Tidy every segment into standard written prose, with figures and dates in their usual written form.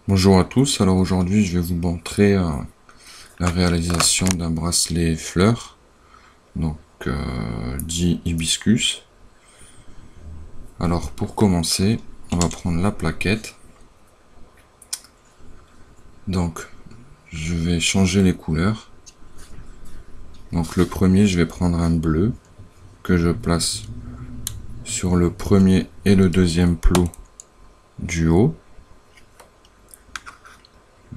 Bonjour à tous, alors aujourd'hui je vais vous montrer la réalisation d'un bracelet fleur, donc dit hibiscus. Alors pour commencer, on va prendre la plaquette, donc je vais changer les couleurs. Donc le premier, je vais prendre un bleu que je place sur le premier et le deuxième plot du haut.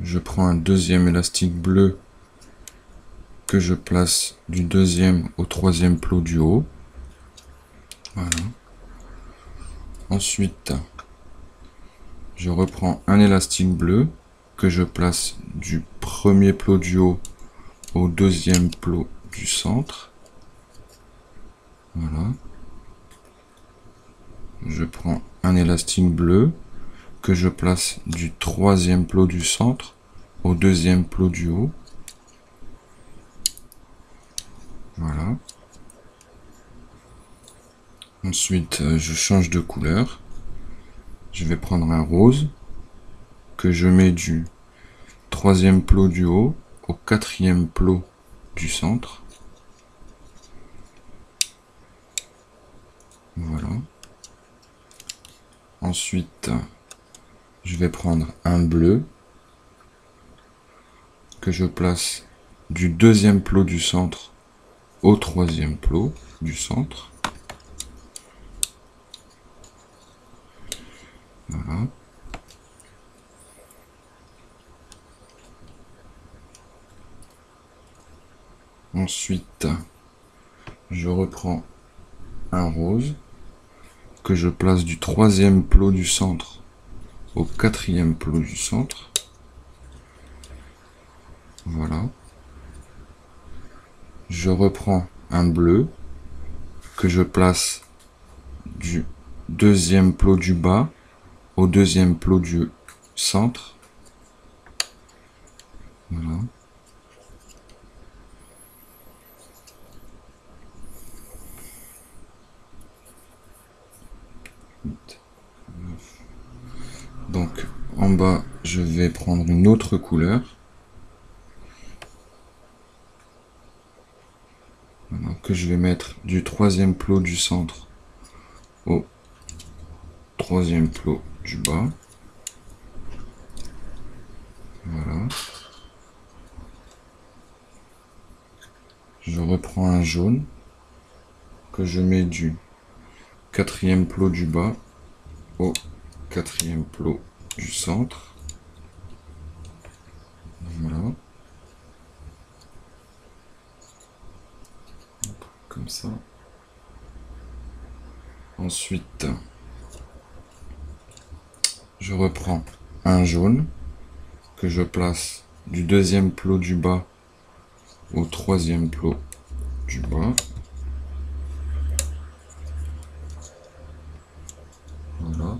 Je prends un deuxième élastique bleu que je place du deuxième au troisième plot du haut. Voilà. Ensuite, je reprends un élastique bleu que je place du premier plot du haut au deuxième plot du centre. Voilà. Je prends un élastique bleu que je place du troisième plot du centre au deuxième plot du haut. Voilà. Ensuite, je change de couleur. Je vais prendre un rose que je mets du troisième plot du haut au quatrième plot du centre. Voilà. Ensuite, je vais prendre un bleu que je place du deuxième plot du centre au troisième plot du centre. Voilà. Ensuite, je reprends un rose que je place du troisième plot du centre au quatrième plot du centre. Voilà. Je reprends un bleu que je place du deuxième plot du bas au deuxième plot du centre. Voilà. Donc en bas, je vais prendre une autre couleur. Voilà, que je vais mettre du troisième plot du centre au troisième plot du bas. Voilà. Je reprends un jaune que je mets du quatrième plot du bas au quatrième plot du centre. Voilà. Comme ça. Ensuite, je reprends un jaune que je place du deuxième plot du bas au troisième plot du bas. Voilà.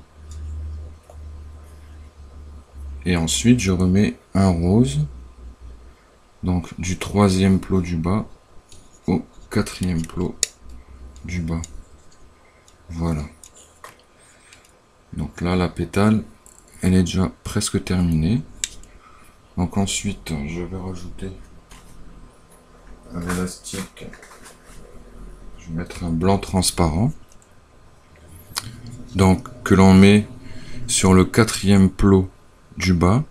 Et ensuite, je remets un rose, donc du troisième plot du bas au quatrième plot du bas. Voilà. Donc là, la pétale, elle est déjà presque terminée. Donc ensuite, je vais rajouter un élastique. Je vais mettre un blanc transparent. Donc que l'on met sur le quatrième plot du bas.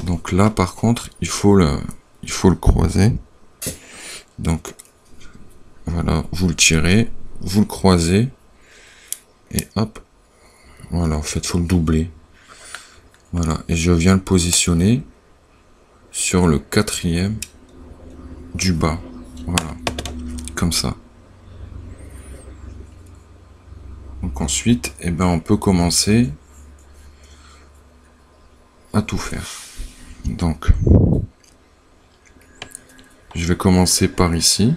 Donc là, par contre, il faut le croiser. Donc voilà, vous le tirez, vous le croisez et hop, voilà, en fait, faut le doubler. Voilà, et je viens le positionner sur le quatrième du bas. Voilà, comme ça. Donc ensuite, eh ben, on peut commencer à tout faire. Donc, je vais commencer par ici.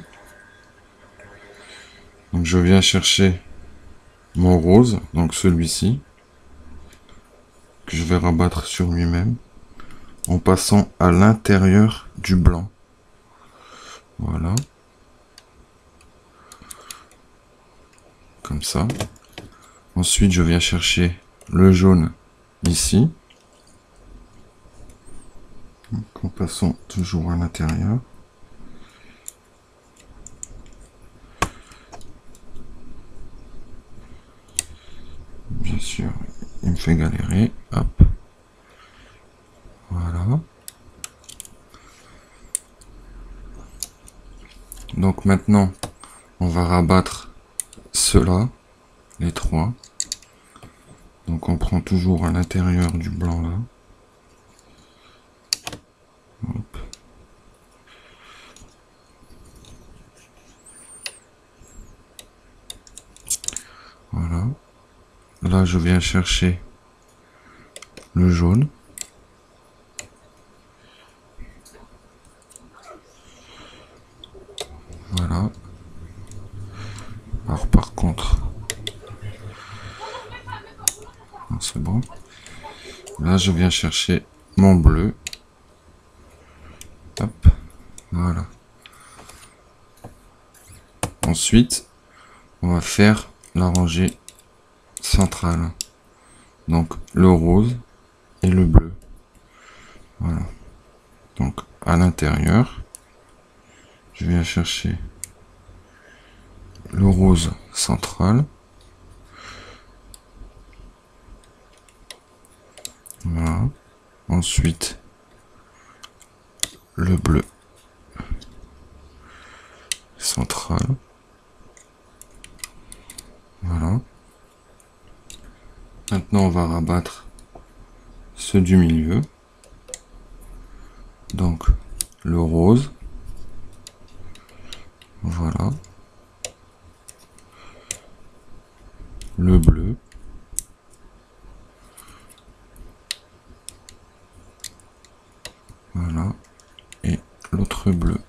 Donc je viens chercher mon rose, donc celui-ci, que je vais rabattre sur lui-même, en passant à l'intérieur du blanc. Voilà. Comme ça. Ensuite, je viens chercher le jaune ici. Donc, en passant toujours à l'intérieur. Bien sûr, il me fait galérer. Hop. Voilà. Donc maintenant, on va rabattre ceux-là, les trois. Donc on prend toujours à l'intérieur du blanc là. Hop. Voilà. Là, je viens chercher le jaune. Voilà. Alors par contre, c'est bon. Là, je viens chercher mon bleu. Hop. Voilà. Ensuite, on va faire la rangée centrale. Donc le rose et le bleu. Voilà. Donc à l'intérieur, je viens chercher le rose central. Voilà. Ensuite, le bleu central. Voilà. Maintenant, on va rabattre ceux du milieu. Donc, le rose. Voilà. Le bleu. Voilà. Et l'autre bleu.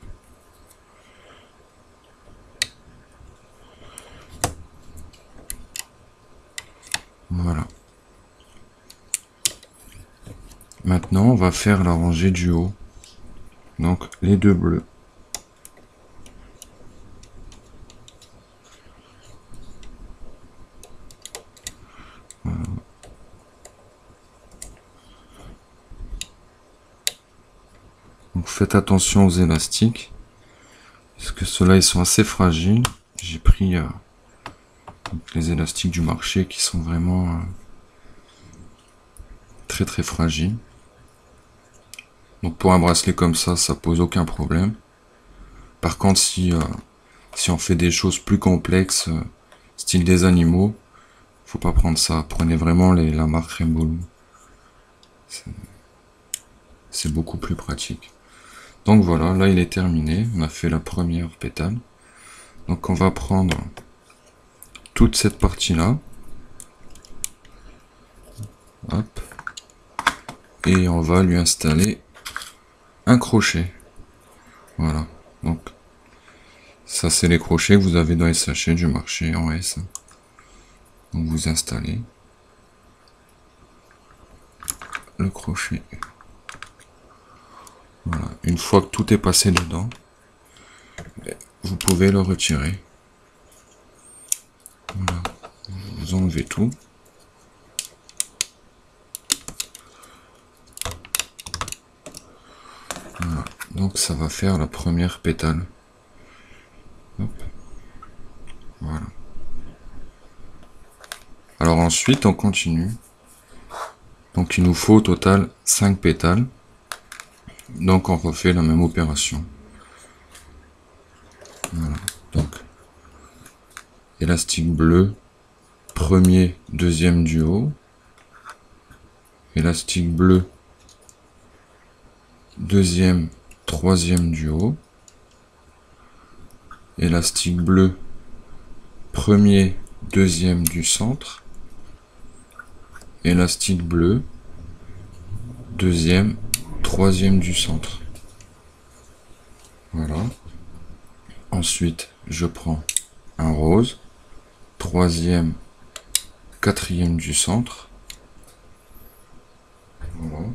Voilà. Maintenant, on va faire la rangée du haut. Donc, les deux bleus. Voilà. Donc, faites attention aux élastiques. Parce que ceux-là, ils sont assez fragiles. J'ai pris les élastiques du marché qui sont vraiment très très fragiles. Donc pour un bracelet comme ça pose aucun problème. Par contre, si on fait des choses plus complexes, style des animaux, faut pas prendre ça. Prenez vraiment la marque Rainbow. C'est beaucoup plus pratique. Donc voilà, là il est terminé. On a fait la première pétale. Donc on va prendre toute cette partie-là. Hop. Et on va lui installer un crochet. Voilà. Donc ça c'est les crochets que vous avez dans les sachets du marché en S. Donc vous installez le crochet. Voilà. Une fois que tout est passé dedans, vous pouvez le retirer. Voilà. Vous enlevez tout. Voilà. Donc ça va faire la première pétale. Hop. Voilà. Alors ensuite on continue. Donc il nous faut au total 5 pétales. Donc on refait la même opération. Voilà. Donc élastique bleu, premier, deuxième du haut. Élastique bleu, deuxième, troisième du haut. Élastique bleu, premier, deuxième du centre. Élastique bleu, deuxième, troisième du centre. Voilà. Ensuite, je prends un rose, troisième, quatrième du centre. Voilà.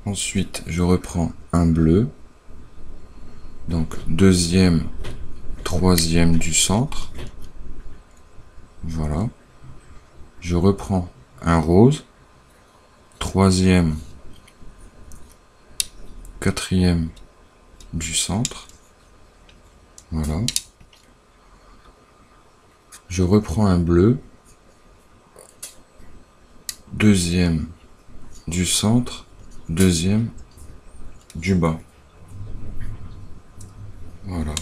Ensuite, je reprends un bleu, donc deuxième, troisième du centre. Voilà. Je reprends un rose, troisième, quatrième du centre. Voilà. Je reprends un bleu, deuxième du centre, deuxième du bas. Voilà.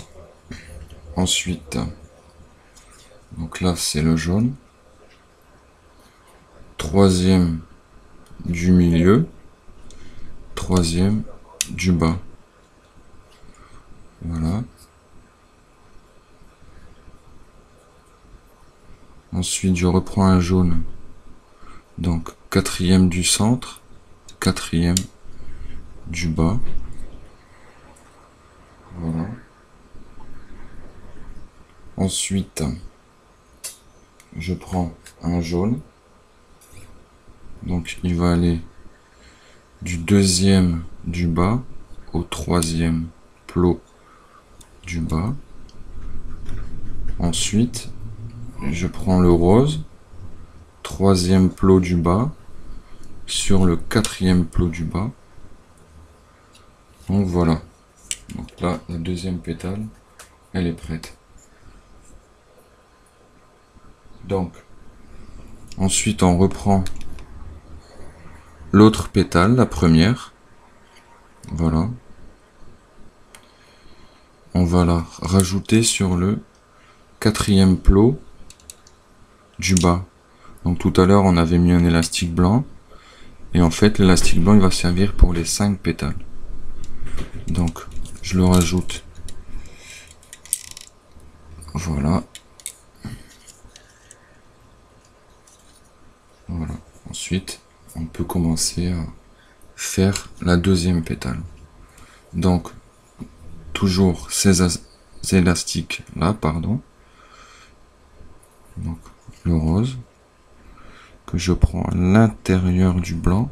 Ensuite, donc là c'est le jaune, troisième du milieu, troisième du bas. Voilà. Ensuite, je reprends un jaune. Donc, quatrième du centre, quatrième du bas. Voilà. Ensuite, je prends un jaune. Donc, il va aller du deuxième du bas au troisième plot du bas. Ensuite, je prends le rose, troisième plot du bas, sur le quatrième plot du bas. Donc voilà. Donc là, la deuxième pétale, elle est prête. Donc, ensuite on reprend l'autre pétale, la première. Voilà. On va la rajouter sur le quatrième plot du bas. Donc tout à l'heure, on avait mis un élastique blanc. Et en fait, l'élastique blanc, il va servir pour les 5 pétales. Donc, je le rajoute. Voilà. Voilà. Ensuite, on peut commencer à faire la deuxième pétale. Donc, toujours ces élastiques là, pardon. Donc, le rose que je prends à l'intérieur du blanc.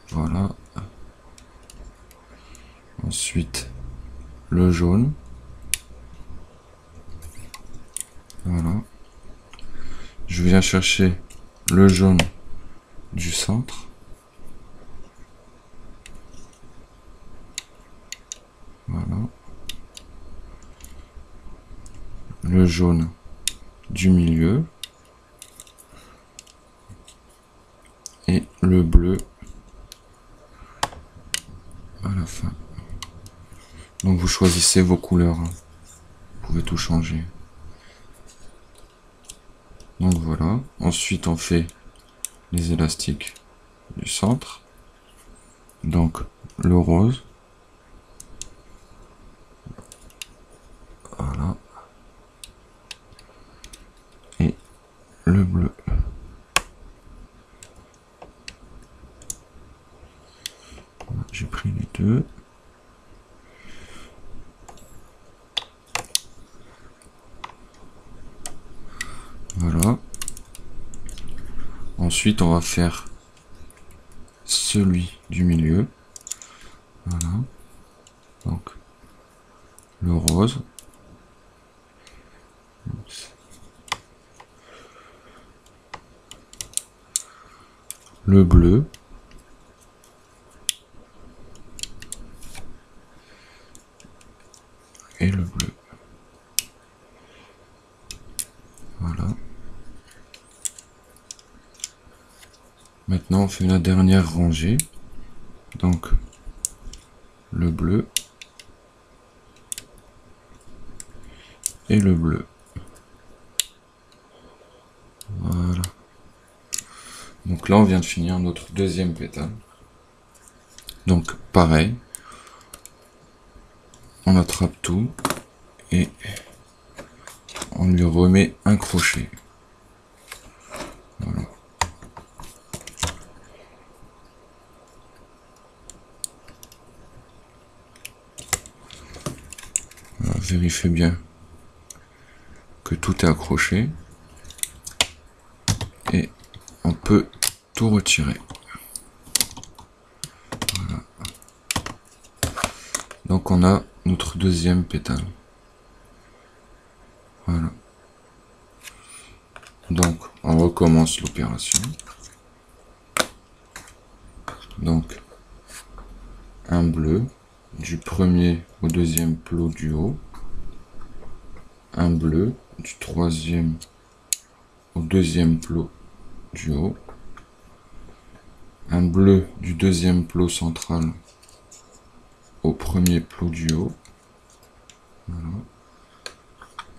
Voilà. Ensuite, le jaune. Voilà. Je viens chercher le jaune du centre. Voilà. Le jaune du milieu. Et le bleu à la fin. Donc vous choisissez vos couleurs. Vous pouvez tout changer. Donc voilà. Ensuite on fait les élastiques du centre. Donc le rose. Voilà. Et le bleu. J'ai pris les deux. Voilà. Ensuite, on va faire celui du milieu. Voilà. Donc, le rose. Le bleu. Et le bleu. Voilà. Maintenant, on fait la dernière rangée. Donc, le bleu et le bleu. Voilà. Donc là, on vient de finir notre deuxième pétale. Donc, pareil. On attrape tout et on lui remet un crochet. Voilà. Voilà, vérifiez bien que tout est accroché et on peut tout retirer. Voilà. Donc on a notre deuxième pétale. Voilà. Donc, on recommence l'opération. Donc, un bleu du premier au deuxième plot du haut, un bleu du troisième au deuxième plot du haut, un bleu du deuxième plot central au premier plot du haut, voilà.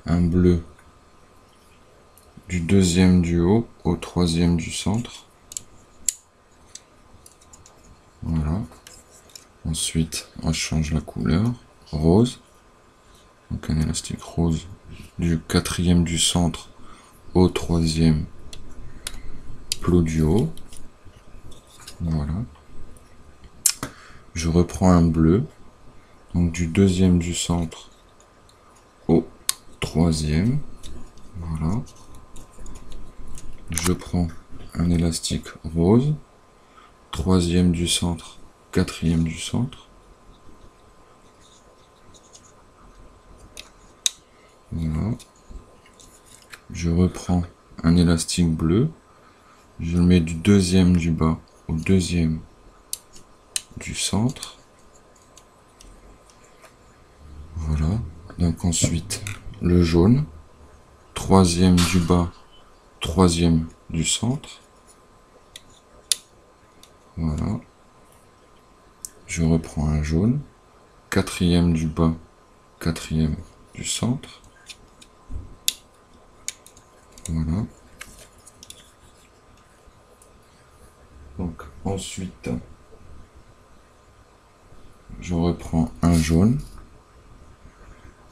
Un bleu du deuxième du haut au troisième du centre, voilà. Ensuite, on change la couleur, rose, donc un élastique rose du quatrième du centre au troisième plot du haut, voilà. Je reprends un bleu, donc du deuxième du centre au troisième, voilà. Je prends un élastique rose, troisième du centre, quatrième du centre, voilà. Je reprends un élastique bleu, je le mets du deuxième du bas au deuxième du centre, voilà. Donc ensuite le jaune, troisième du bas, troisième du centre, voilà. Je reprends un jaune, quatrième du bas, quatrième du centre, voilà. Donc ensuite, je reprends un jaune,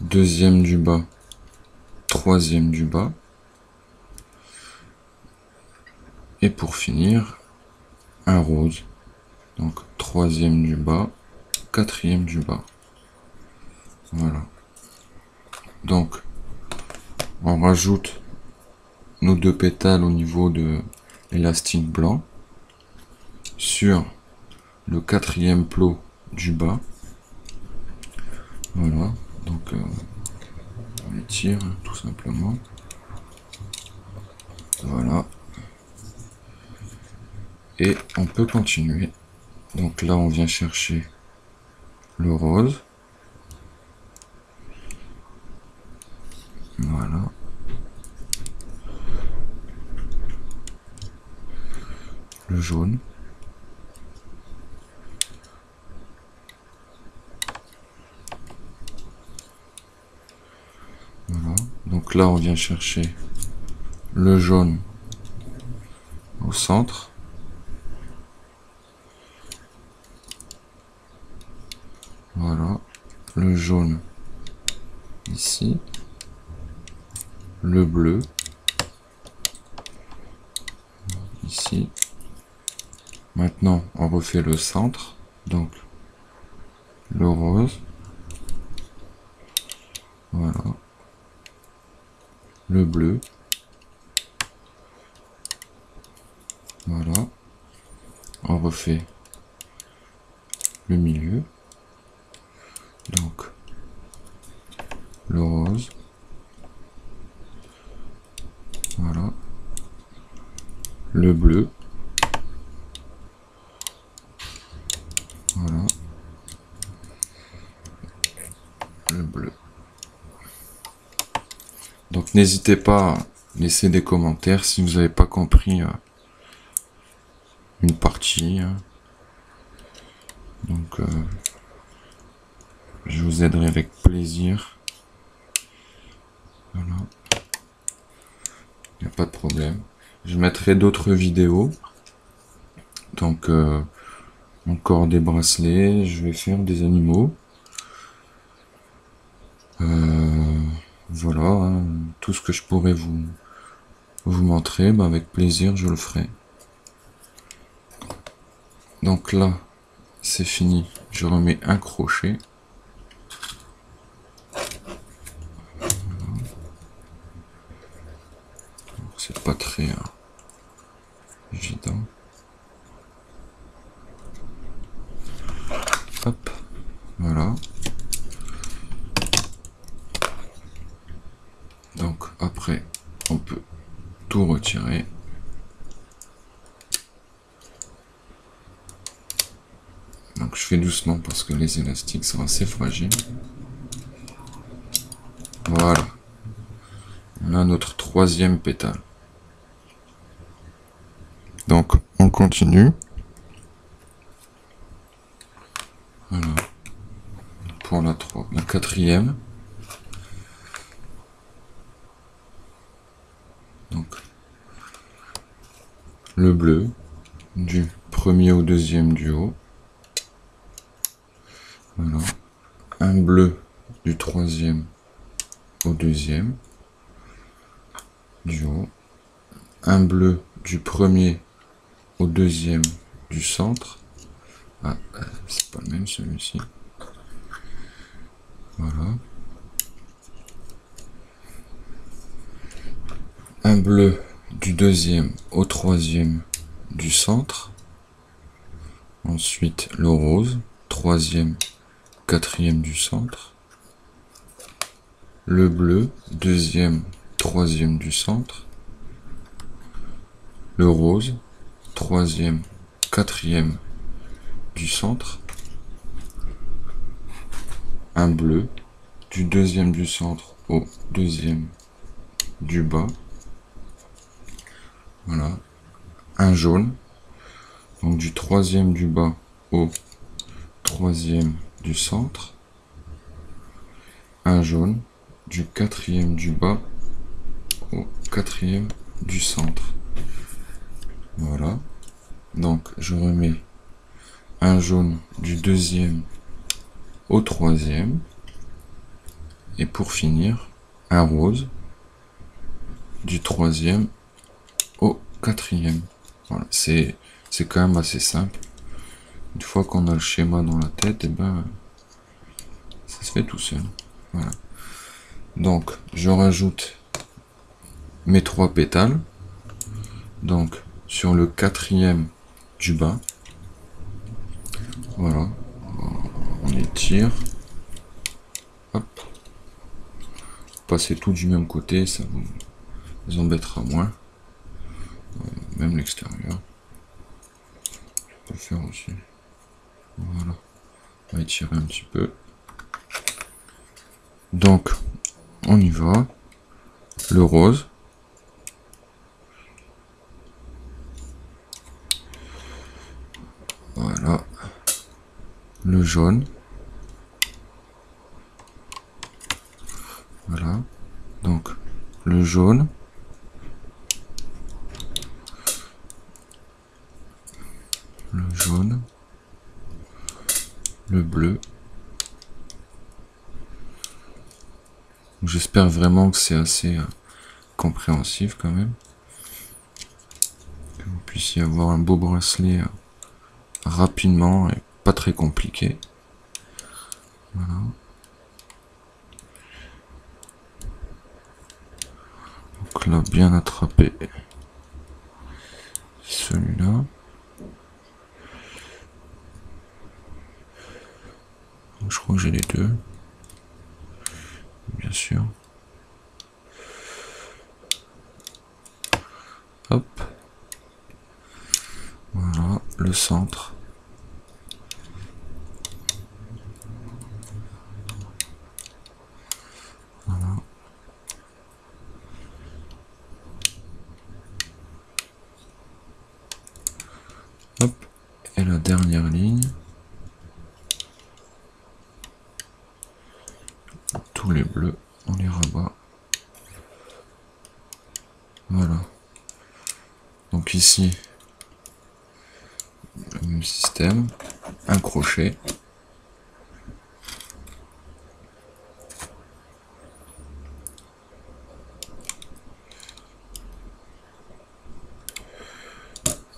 deuxième du bas, troisième du bas, et pour finir, un rose, donc troisième du bas, quatrième du bas, voilà. Donc on rajoute nos deux pétales au niveau de l'élastique blanc sur le quatrième plot du bas, voilà. Donc on étire tout simplement, voilà, et on peut continuer. Donc là on vient chercher le rose, voilà, le jaune, voilà. Donc là on vient chercher le jaune au centre, voilà, le jaune ici, le bleu ici. Maintenant on refait le centre, donc le rose, voilà, le bleu, voilà, on refait le milieu, donc le rose, voilà, le bleu, voilà, le bleu. Donc n'hésitez pas à laisser des commentaires si vous n'avez pas compris une partie. Donc je vous aiderai avec plaisir. Voilà. Il n'y a pas de problème. Je mettrai d'autres vidéos. Donc encore des bracelets, je vais faire des animaux. Voilà, hein, tout ce que je pourrais vous montrer, bah, avec plaisir je le ferai. Donc là, c'est fini, je remets un crochet. C'est pas très évident. Hop, voilà. Donc après, on peut tout retirer. Donc je fais doucement parce que les élastiques sont assez fragiles. Voilà. On a notre troisième pétale. Donc on continue. Voilà. Pour la quatrième. Donc le bleu du premier au deuxième du haut. Voilà. Un bleu du troisième au deuxième du haut. Un bleu du premier au deuxième du centre. Ah, c'est pas le même celui-ci. Voilà. Un bleu du deuxième au troisième du centre. Ensuite le rose, troisième, quatrième du centre. Le bleu, deuxième, troisième du centre. Le rose, troisième, quatrième du centre. Un bleu du deuxième du centre au deuxième du bas. Voilà. Un jaune, donc du troisième du bas au troisième du centre. Un jaune du quatrième du bas au quatrième du centre. Voilà. Donc je remets un jaune du deuxième au troisième. Et pour finir, un rose du troisième au quatrième. Voilà, c'est quand même assez simple. Une fois qu'on a le schéma dans la tête, et ben ça se fait tout seul. Voilà. Donc je rajoute mes 3 pétales. Donc sur le quatrième du bas. Voilà. On étire. Hop. Passez tout du même côté, ça vous embêtera moins. Même l'extérieur. Je peux le faire aussi. Voilà. On va étirer un petit peu. Donc, on y va. Le rose. Voilà. Le jaune. Voilà. Donc, le jaune. Le jaune. Le bleu. J'espère vraiment que c'est assez compréhensif quand même. Que vous puissiez avoir un beau bracelet rapidement et pas très compliqué. Voilà. Donc là, bien attraper celui-là. Je crois que j'ai les deux. Bien sûr. Hop. Voilà, le centre. Voilà. Hop. Et la dernière ligne. Tous les bleus, on les rabat. Voilà. Donc ici, le même système, un crochet.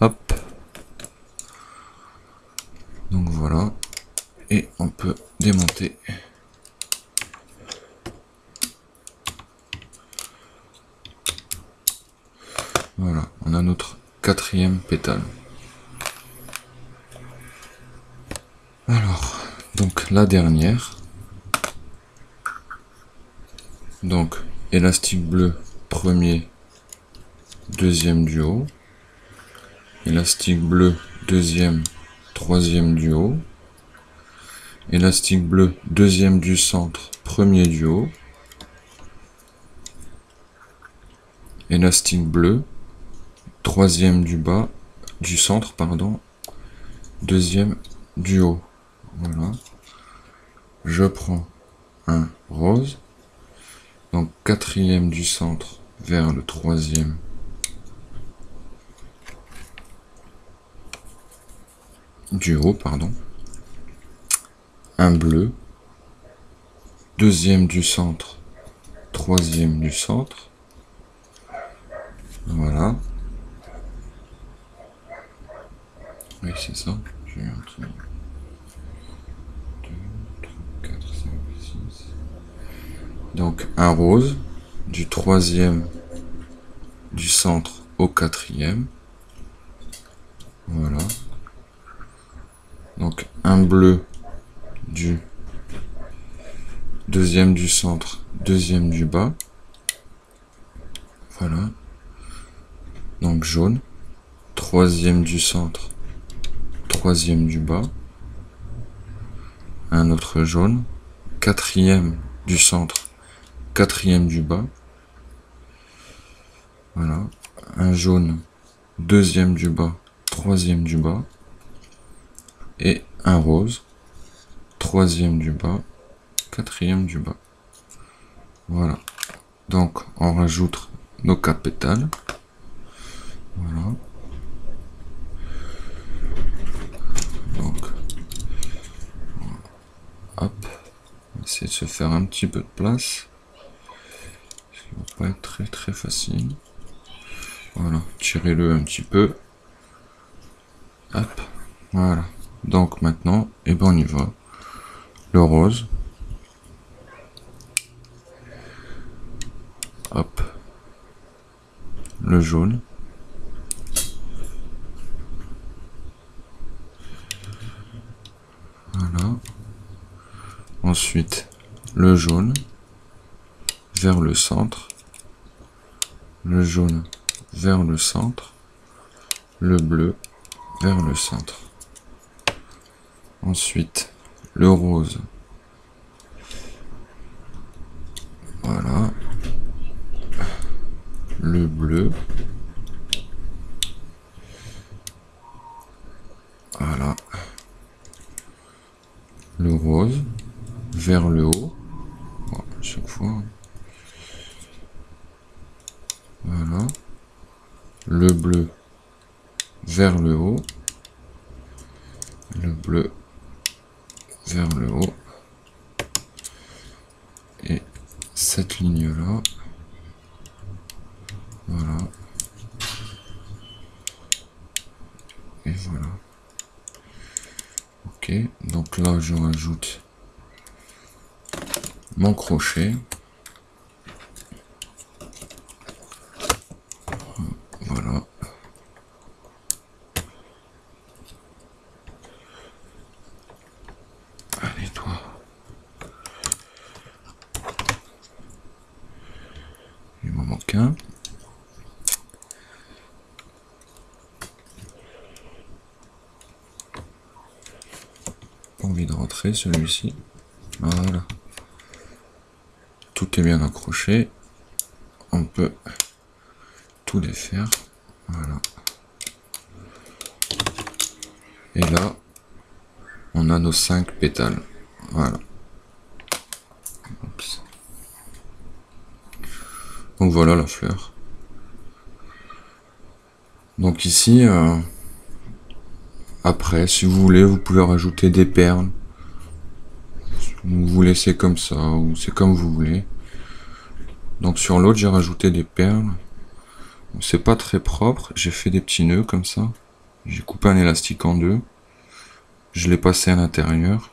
Hop. Donc voilà. Et on peut démonter. Voilà, on a notre quatrième pétale. Alors, donc la dernière. Donc, élastique bleu, premier deuxième du haut, élastique bleu, deuxième, troisième du haut, élastique bleu, deuxième du centre, premier du haut, élastique bleu, troisième du bas, du centre, pardon, deuxième du haut. Voilà. Je prends un rose, donc quatrième du centre vers le troisième du haut, pardon, un bleu, deuxième du centre, troisième du centre, voilà, oui c'est ça, j'ai un truc, 2, 3, 4, 5, 6, donc un rose, du troisième du centre au quatrième, voilà, donc un bleu du deuxième du centre, deuxième du bas, voilà, donc jaune, troisième du centre, troisième du bas, un autre jaune, quatrième du centre, quatrième du bas, voilà, un jaune, deuxième du bas, troisième du bas, et un rose, troisième du bas, quatrième du bas. Voilà. Donc on rajoute nos 4 pétales. Voilà. Donc hop, on va essayer de se faire un petit peu de place. Ce qui va pas être très facile. Voilà, tirez-le un petit peu. Hop, voilà. Donc maintenant, eh ben on y va. Le rose. Hop. Le jaune. Voilà. Ensuite, le jaune vers le centre. Le jaune vers le centre. Le bleu vers le centre. Ensuite, le rose. Voilà. Le bleu. Voilà. Le rose vers le haut. Bon, à chaque fois. Voilà. Le bleu vers le haut. Le bleu vers le haut. Et cette ligne-là. Voilà. Et voilà. Ok, donc là je rajoute mon crochet. Voilà. Allez toi. Il m'en manque un. Pas envie de rentrer celui-ci. Voilà. Tout est bien accroché. On peut tout défaire. Voilà. Et là, on a nos 5 pétales. Voilà. Oups. Donc voilà la fleur. Donc ici, après, si vous voulez, vous pouvez rajouter des perles. Vous laissez comme ça, ou c'est comme vous voulez. Donc sur l'autre, j'ai rajouté des perles. C'est pas très propre, j'ai fait des petits nœuds comme ça. J'ai coupé un élastique en deux. Je l'ai passé à l'intérieur.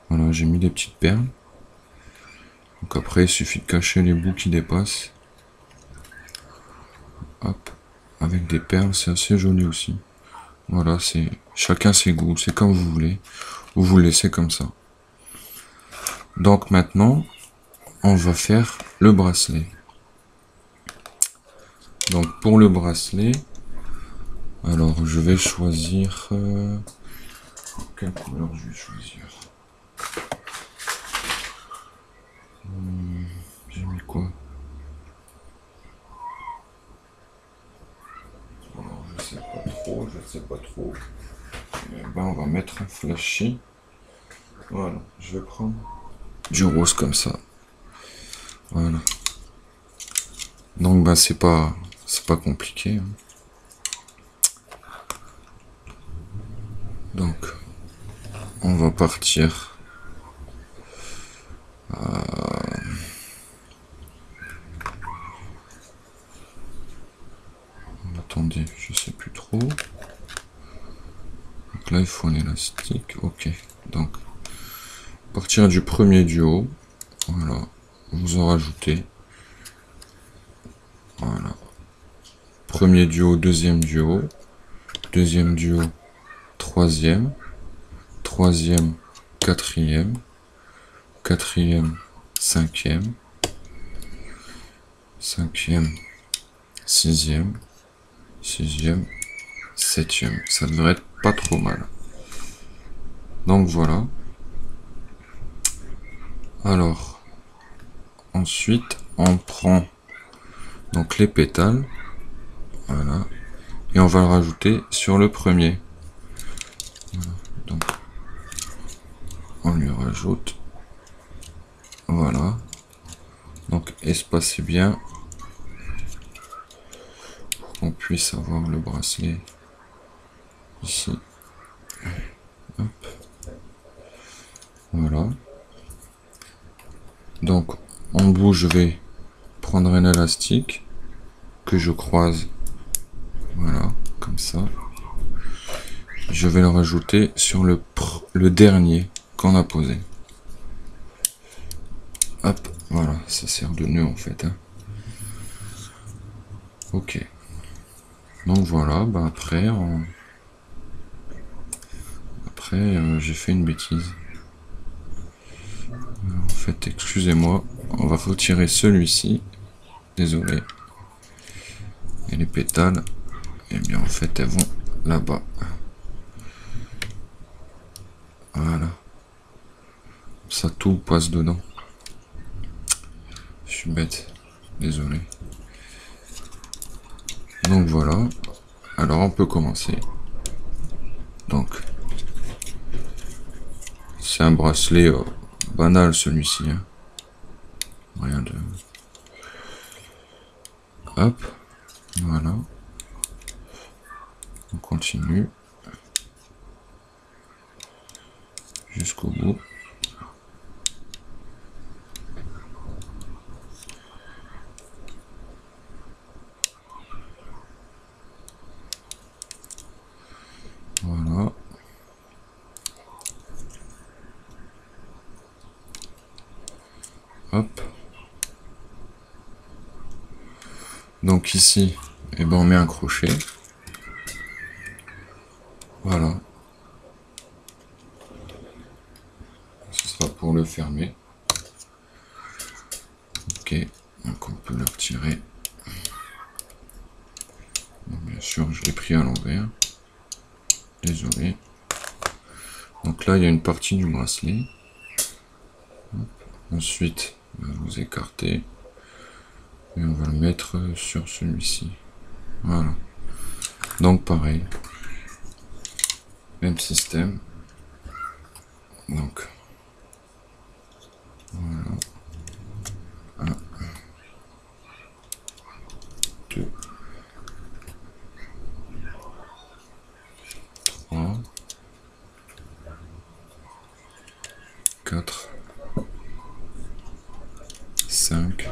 Voilà, j'ai mis des petites perles. Donc après, il suffit de cacher les bouts qui dépassent. Hop, avec des perles, c'est assez joli aussi. Voilà, c'est chacun ses goûts, c'est comme vous voulez. Ou vous le laissez comme ça. Donc maintenant, on va faire le bracelet. Donc pour le bracelet, alors je vais choisir... quelle couleur je vais choisir? J'ai mis quoi? Alors, je sais pas trop. Eh ben, on va mettre un flashy. Voilà, je vais prendre du rose comme ça. Voilà. Donc ben c'est pas compliqué. Hein. Donc on va partir. Attendez, je sais plus trop. Donc là il faut un élastique. Ok. Donc à partir du premier du haut, voilà, vous en rajoutez. Voilà. Premier du haut, deuxième du haut, deuxième du haut, troisième, troisième, quatrième, quatrième, cinquième, cinquième, sixième, sixième, septième. Ça devrait être pas trop mal. Donc voilà. Alors, ensuite, on prend donc les pétales. Voilà. Et on va le rajouter sur le premier. Voilà. Donc, on lui rajoute. Voilà. Donc, espacez bien pour qu'on puisse avoir le bracelet ici. Hop. Voilà. Donc, en bout, je vais prendre un élastique que je croise. Voilà, comme ça. Je vais le rajouter sur le dernier qu'on a posé. Hop, voilà, ça sert de nœud en fait. Hein. Ok. Donc voilà, bah après, j'ai fait une bêtise. En fait, excusez-moi, on va retirer celui-ci. Désolé. Et les pétales, eh bien en fait, elles vont là-bas. Voilà. Ça tout passe dedans. Je suis bête. Désolé. Donc voilà. Alors on peut commencer. Donc c'est un bracelet banal celui-ci. Hein. Rien de... Hop. Voilà. On continue. Jusqu'au bout. Voilà. Hop. Donc ici, eh ben on met un crochet. Voilà. Ce sera pour le fermer. Ok. Donc on peut le retirer. Donc, bien sûr, je l'ai pris à l'envers. Désolé. Donc là, il y a une partie du bracelet. Hop. Ensuite, vous écartez. Et on va le mettre sur celui-ci. Voilà. Donc pareil. Même système. Donc. Voilà. 1, 2, 3, 4, 5,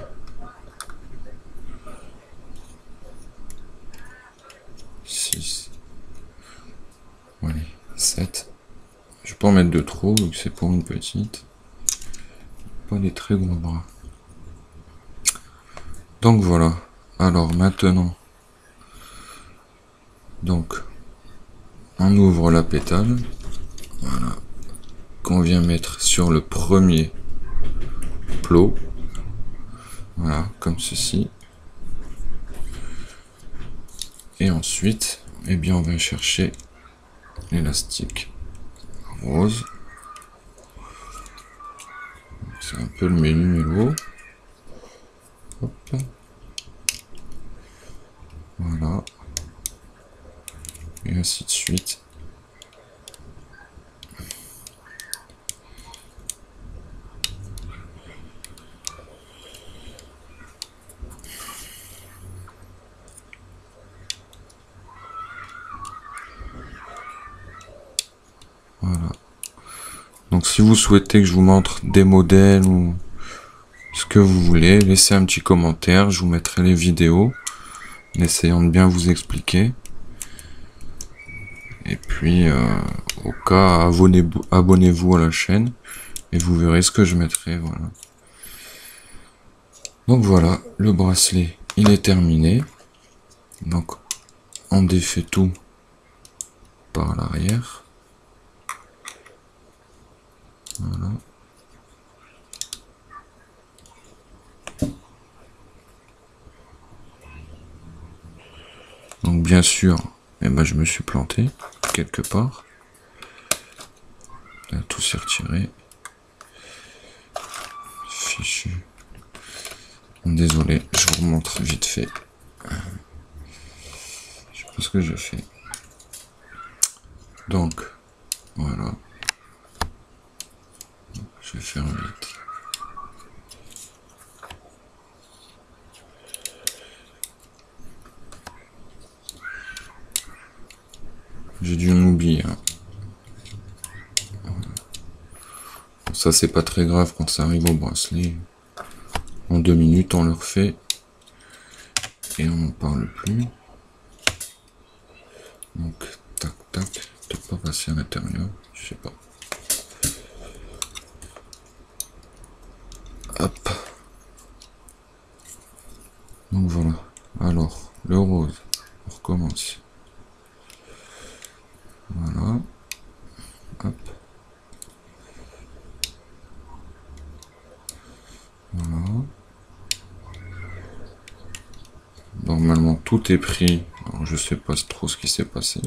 6, allez, 7. Je peux en mettre de trop, vu que c'est pour une petite. Pas des très gros bras. Donc voilà. Alors maintenant, donc on ouvre la pétale. Voilà. Qu'on vient mettre sur le premier plot. Voilà, comme ceci. Et ensuite, eh bien, on va chercher l'élastique rose. C'est un peu le mélo. Hop. Voilà. Et ainsi de suite. Voilà. Donc si vous souhaitez que je vous montre des modèles ou ce que vous voulez, laissez un petit commentaire, je vous mettrai les vidéos en essayant de bien vous expliquer. Et puis au cas, abonnez-vous à la chaîne et vous verrez ce que je mettrai. Voilà. Donc voilà, le bracelet il est terminé. Donc on défait tout par l'arrière. Voilà. Donc bien sûr, eh ben, je me suis planté quelque part. Là, tout s'est retiré. Fichu. Désolé, je vous remontre vite fait. Je sais pas ce que je fais. Donc, voilà. Je vais faire vite. J'ai dû m'oublier. Hein. Ça, c'est pas très grave quand ça arrive au bracelet. En 2 minutes, on le refait. Et on n'en parle plus. Donc, tac, tac. Peut-être pas passer à l'intérieur. Je sais pas. Hop. Donc voilà. Alors, le rose. On recommence. Voilà. Hop. Voilà. Normalement, tout est pris. Alors, je sais pas trop ce qui s'est passé.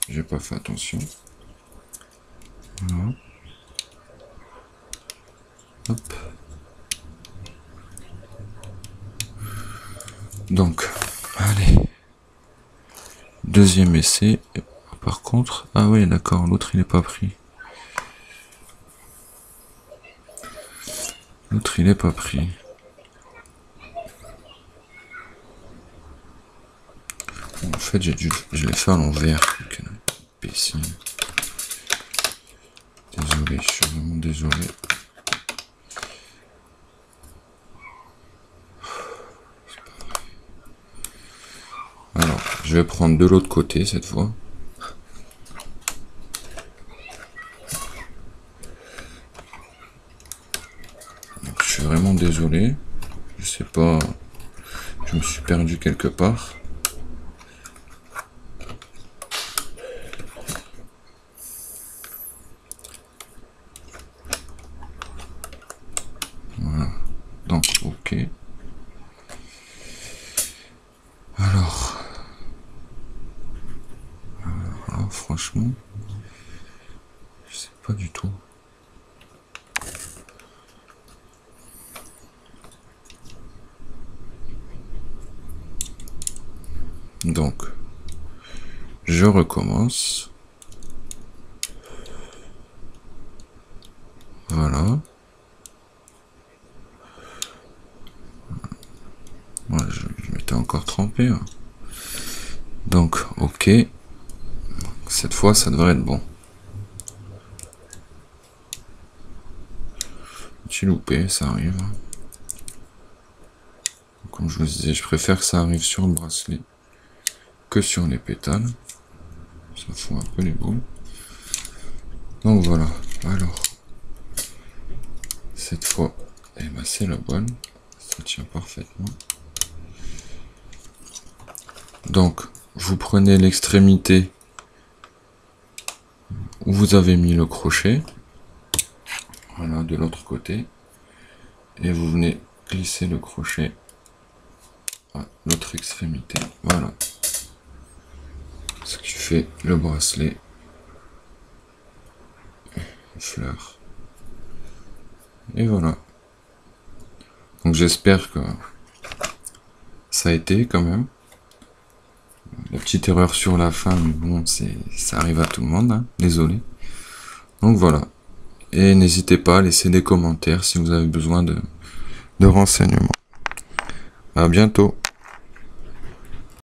J'ai pas fait attention. Voilà. Hop. Donc, allez. Deuxième essai. Par contre, ah oui, d'accord, l'autre il est pas pris. L'autre il est pas pris. En fait, je l'ai fait à l'envers. Imbécile. Désolé, je suis vraiment désolé. Alors, je vais prendre de l'autre côté cette fois. Donc, je suis vraiment désolé. Je sais pas, je me suis perdu quelque part. Voilà. Donc, ok. Alors, franchement, je sais pas du tout. Donc, je recommence. Voilà. Ouais, je m'étais encore trompé. Hein. Donc, ok. Cette fois, ça devrait être bon. J'ai loupé, ça arrive. Comme je vous disais, je préfère que ça arrive sur le bracelet que sur les pétales. Ça fout un peu les boules. Donc voilà. Alors, cette fois, eh ben, c'est la bonne. Ça tient parfaitement. Donc, vous prenez l'extrémité où vous avez mis le crochet. Voilà, de l'autre côté. Et vous venez glisser le crochet l'autre extrémité. Voilà. Ce qui fait le bracelet. Fleur. Et voilà. Donc j'espère que ça a été quand même. La petite erreur sur la fin, mais bon, ça arrive à tout le monde, hein. Désolé. Donc voilà. Et n'hésitez pas à laisser des commentaires si vous avez besoin de renseignements. À bientôt.